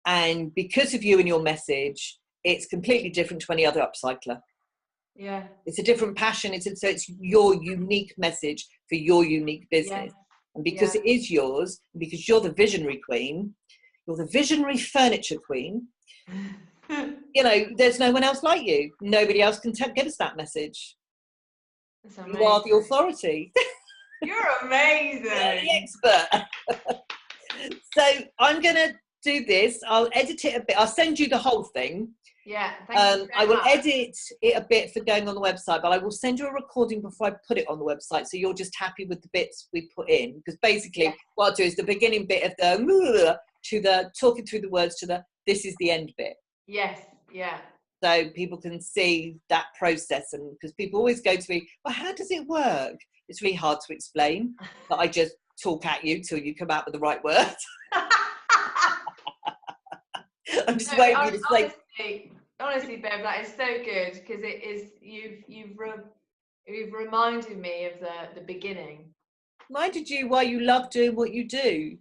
And because of you and your message, it's completely different to any other upcycler. Yeah. It's a different passion. So it's your unique message for your unique business. And because it is yours, and because you're the visionary queen, you're the visionary furniture queen, you know, there's no one else like you. Nobody else can give us that message. You are the authority. You're amazing. You're the expert. So I'm going to do this. I'll edit it a bit. I'll send you the whole thing. Yeah, thank you so I will much. edit it a bit for going on the website, but I will send you a recording before I put it on the website, so you're just happy with the bits we put in. Because basically, what I'll do is the beginning bit of the to the talking through the words to the this is the end bit. Yes, yeah. So people can see that process, and because people always go to me, well, how does it work? It's really hard to explain, but I just talk at you till you come out with the right words. I'm just waiting for you to say. Honestly, Bev, that is so good, because it is you've reminded me of the beginning. Reminded you why you love doing what you do,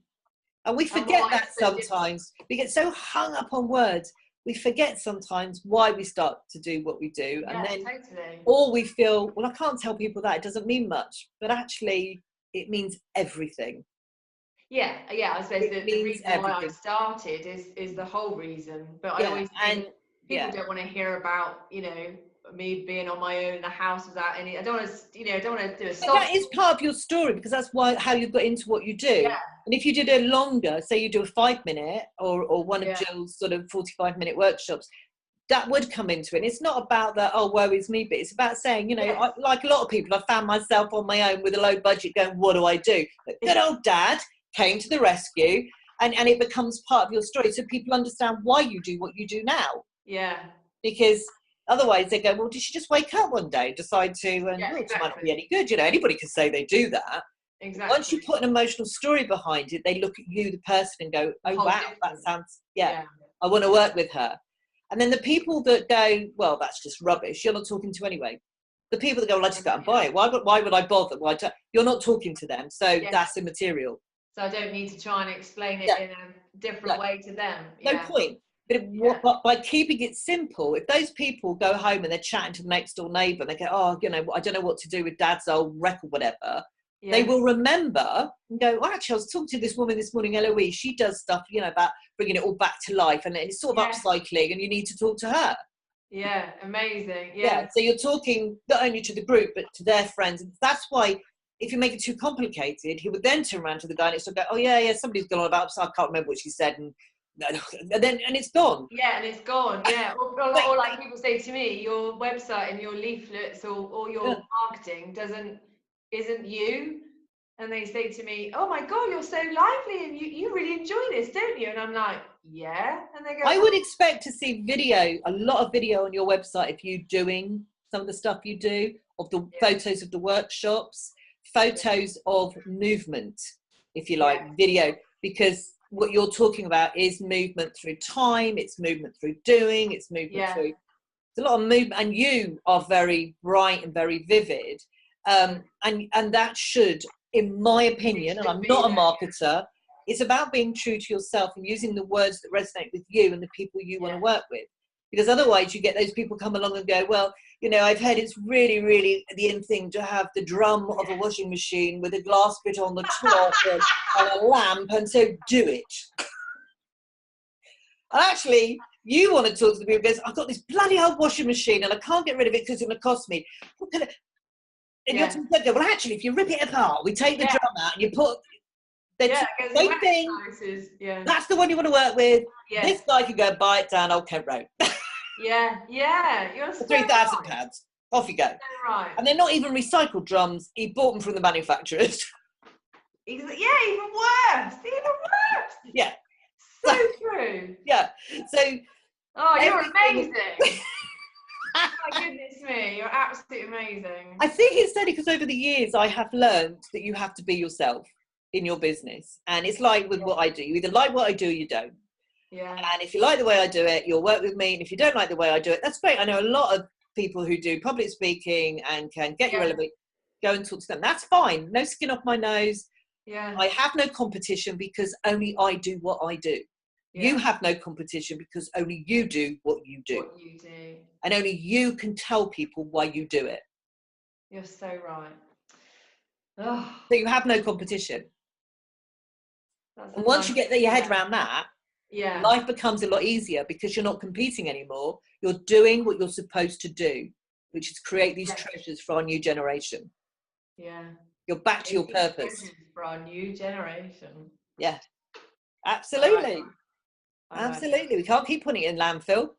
and we forget that sometimes. We get so hung up on words, we forget sometimes why we start to do what we do, and then totally. or we feel, well, I can't tell people that, it doesn't mean much, but actually it means everything. Yeah, I suppose the reason why I started is the whole reason. But I always think people don't want to hear about, you know, me being on my own in the house without any. I don't want to, you know, don't want to do a soft. That is part of your story, because that's how you got into what you do. Yeah. And if you did a longer, say you do a 5-minute or one of Jill's sort of 45-minute workshops, that would come into it. And it's not about the, oh, woe is me, but it's about saying, you know, like a lot of people, I found myself on my own with a low budget going, what do I do? But good old dad came to the rescue, and it becomes part of your story, so people understand why you do what you do now. Yeah. Because otherwise they go, well, did she just wake up one day, decide to, and it might not be any good. You know, anybody can say they do that. Exactly. Once you put an emotional story behind it, they look at you, the person, and go, oh, wow, that sounds, I want to work with her. And then the people that go, well, that's just rubbish, you're not talking to anyway. The people that go, well, I just go and buy it. Why would I bother? You're not talking to them. So that's immaterial. So I don't need to try and explain it in a different way to them. No point. But by keeping it simple, if those people go home and they're chatting to the next door neighbour and they go, oh, you know, I don't know what to do with dad's old record, whatever, they will remember and go, oh, actually, I was talking to this woman this morning, Eloise, she does stuff, you know, about bringing it all back to life, and it's sort of upcycling, and you need to talk to her. Yeah, amazing. So you're talking not only to the group, but to their friends. And that's why, if you make it too complicated, he would then turn around to the guy and it's go, oh yeah, somebody's gone on about, so I can't remember what she said, and it's gone. Yeah, and it's gone. Yeah, or like people say to me, your website and your leaflets or your marketing isn't you. And they say to me, oh my God, you're so lively and you really enjoy this, don't you? And I'm like, yeah. And they go, I would expect to see a lot of video on your website of you doing some of the stuff you do, of the photos of the workshops, photos of movement, if you like, video, because what you're talking about is movement through time, it's movement through doing, it's movement through, it's a lot of movement, and you are very bright and very vivid, and that should, in my opinion, and I'm not a marketer, it's about being true to yourself and using the words that resonate with you and the people you want to work with. Because otherwise you get those people come along and go, well, you know, I've heard it's really, really the in thing to have the drum of a washing machine with a glass bit on the top and a lamp, and so do it. And actually, you want to talk to the people who goes, I've got this bloody old washing machine and I can't get rid of it because it's going to cost me. And you have to go, well, actually, if you rip it apart, we take the drum out and you put the same thing. That's the one you want to work with. This guy can go buy it down Old Kent Road. You're so £3,000. Off you go. Right. And they're not even recycled drums. He bought them from the manufacturers. Even worse. Yeah. So true. Yeah. So. Oh, you're amazing. Oh my goodness me, you're absolutely amazing. I think it's only because over the years I have learned that you have to be yourself in your business. And it's like with what I do. You either like what I do or you don't. Yeah. And if you like the way I do it, you'll work with me. And if you don't like the way I do it, that's great. I know a lot of people who do public speaking and can get you relevant. Go and talk to them. That's fine. No skin off my nose. Yeah. I have no competition because only I do what I do. Yeah. You have no competition because only you do what you do. And only you can tell people why you do it. You're so right. Oh. So you have no competition. And once you get your head around that, life becomes a lot easier because you're not competing anymore. You're doing what you're supposed to do, which is create these treasures for our new generation. Yeah. You're back to your purpose. For our new generation. Yeah. Absolutely. Absolutely. We can't keep putting it in landfill.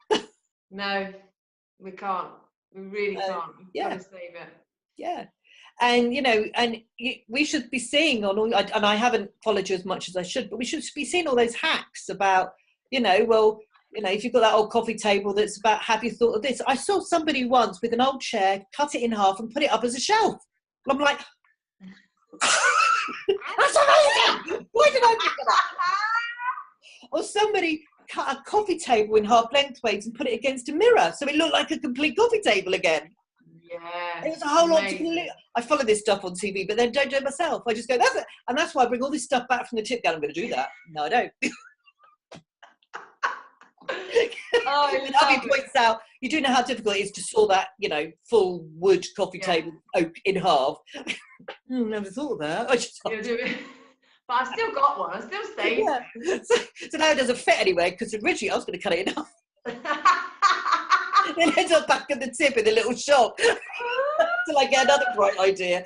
No, we can't. We really can't. We've got to save it. Yeah. And, we should be seeing on all, and I haven't followed you as much as I should, but we should be seeing all those hacks about, if you've got that old coffee table that's about, have you thought of this? I saw somebody once with an old chair, cut it in half and put it up as a shelf. And I'm like, that's amazing! Why did I think of that? Or somebody cut a coffee table in half lengthways and put it against a mirror so it looked like a complete coffee table again. Yeah. It was a whole lot to I follow this stuff on TV, but then don't do it myself. I just go, that's it. And that's why I bring all this stuff back from the tip gun. I'm going to do that. No, I don't. And Abby points out, you do know how difficult it is to saw that, full wood coffee table oak in half. Never thought of that. I just but I've still got one. I'm still safe. Yeah. So now it doesn't fit anyway, because originally I was going to cut it in half. Then ends up back at the tip in the little shop till I get another bright idea.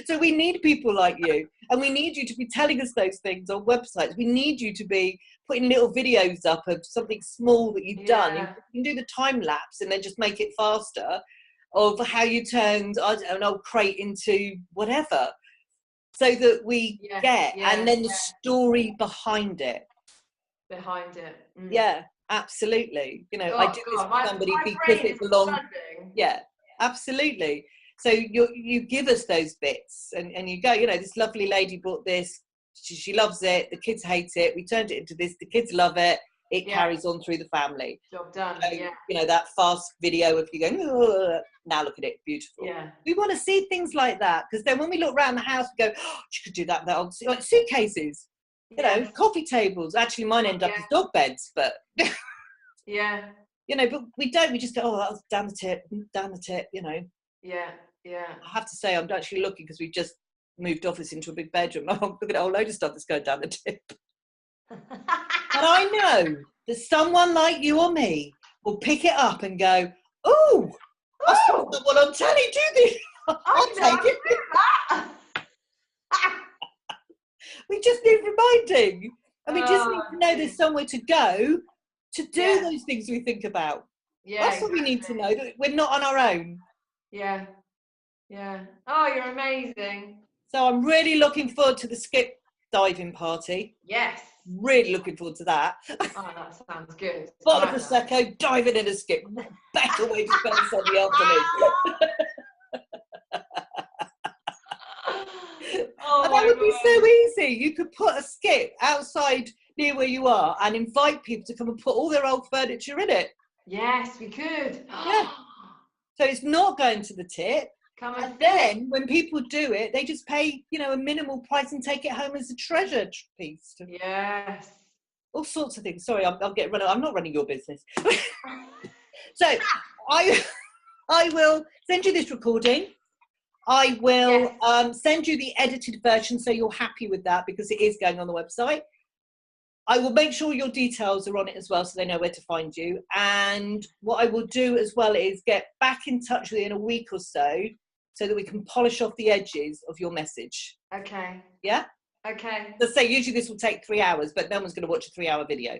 So we need people like you, and we need you to be telling us those things on websites. We need you to be putting little videos up of something small that you've done. You can do the time lapse and then just make it faster of how you turned an old crate into whatever, so that we and then the story behind it. Yeah, absolutely. I did this for somebody because it belonged. Yeah, absolutely. So you give us those bits and you go, this lovely lady bought this, she loves it, the kids hate it, we turned it into this, the kids love it, it carries on through the family. Job done. So, that fast video of you going, now look at it, beautiful. Yeah. We want to see things like that, because then when we look around the house, we go, she could do that with that old, like suitcases, coffee tables. Actually, mine end up as dog beds, but yeah. But we don't. We just go, that was down the tip. Yeah. I have to say, I'm actually looking, because we've just moved office into a big bedroom. I'm looking at a whole load of stuff that's going down the tip. But I know that someone like you or me will pick it up and go, oh, I saw someone on telly do this. I'll take it. We just need reminding. And we just need to know there's somewhere to go to do those things we think about. Yeah, that's what we need to know, that we're not on our own. Yeah. Oh, you're amazing. So I'm really looking forward to the skip diving party. Yes. Really looking forward to that. Oh, that sounds good. Bottle of Prosecco, diving in a skip. Better way to spend a Sunday afternoon. And that would be so easy. You could put a skip outside near where you are and invite people to come and put all their old furniture in it. Yes, we could. Yeah. So it's not going to the tip. And then when people do it, they just pay, a minimal price and take it home as a treasure piece. Yes. All sorts of things. Sorry, I'll get run. I'm not running your business. So I will send you this recording. I will send you the edited version so you're happy with that, because it is going on the website. I will make sure your details are on it as well, so they know where to find you. And what I will do as well is get back in touch with you in a week or so that we can polish off the edges of your message. Okay. Yeah? Okay. Let's say usually this will take 3 hours, but no one's going to watch a 3-hour video.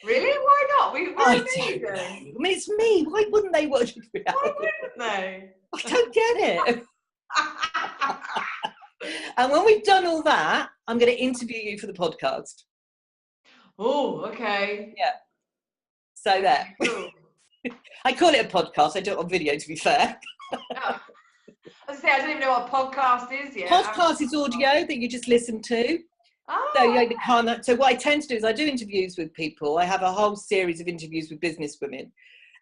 Really? Why not? I don't know. I mean, it's me. Why wouldn't they watch a 3 hour? Why wouldn't they? I don't get it. And when we've done all that, I'm going to interview you for the podcast. Oh, okay. Yeah. So there. Cool. I call it a podcast. I do it on video, to be fair. Oh. I was going to say, I don't even know what a podcast is yet. Podcast is audio that you just listen to. Oh, so what I tend to do is I do interviews with people. I have a whole series of interviews with business women.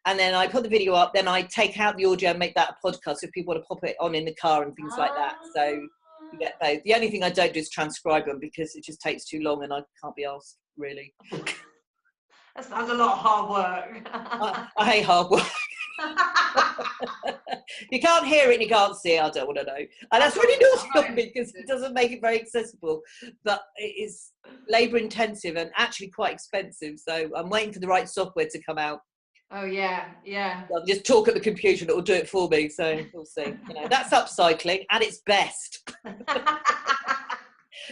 And then I put the video up, then I take out the audio and make that a podcast if people want to pop it on in the car and things like that. So you get both. The only thing I don't do is transcribe them, because it just takes too long and I can't be asked, really. That sounds a lot of hard work. I hate hard work. You can't hear it and you can't see it. I don't want to know. And that's really naughty of me, because it doesn't make it very accessible. But it is labour intensive and actually quite expensive. So I'm waiting for the right software to come out. Oh, yeah. I'll just talk at the computer and it will do it for me. So we'll see. That's upcycling at its best.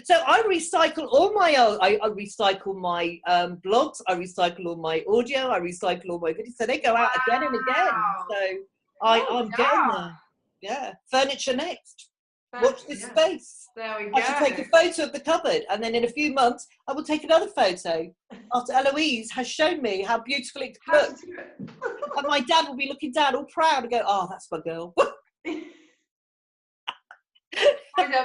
So I recycle all my old, I recycle my blogs, I recycle all my audio, I recycle all my videos. So they go out again and again. So I'm getting there. Yeah. Furniture next. Watch this space. There we go. I should take a photo of the cupboard, and then in a few months I will take another photo after Eloise has shown me how beautiful it looks. And my dad will be looking down all proud and go, oh, that's my girl.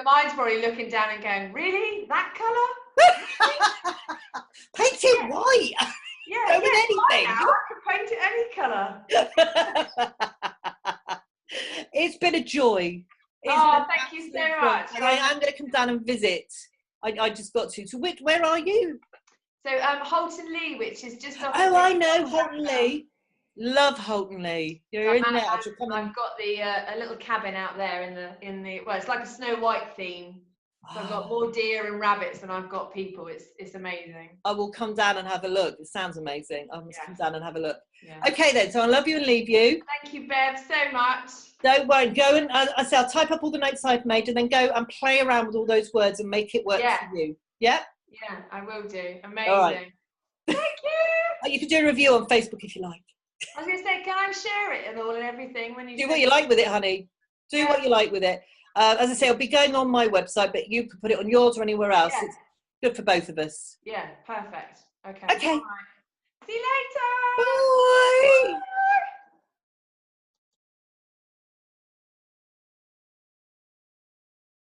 Mine's probably looking down and going, really? That colour? Paint it white. Yeah, with anything. I can paint it any colour. It's been a joy. Thank you so much. And I am going to come down and visit. I just got to. So where are you? So Holton Lee, which is just off. Oh, I know Holton Lee. Love Holton Lee. You're in there. I've got the a little cabin out there in the well, it's like a Snow White theme. So I've got more deer and rabbits than I've got people. It's amazing. I will come down and have a look. It sounds amazing. I must come down and have a look. Yeah. Okay then. So I love you and leave you. Thank you, Bev, so much. Don't worry. Go and I say I'll type up all the notes I've made and then go and play around with all those words and make it work for you. Yeah. Yeah, I will do. Amazing. All right. Thank you. You can do a review on Facebook if you like. I was going to say, can I share it and all and everything when you do what you like with it, honey? Do what you like with it. As I say, I'll be going on my website, but you can put it on yours or anywhere else. It's good for both of us. Yeah, perfect. Okay. Okay. All right.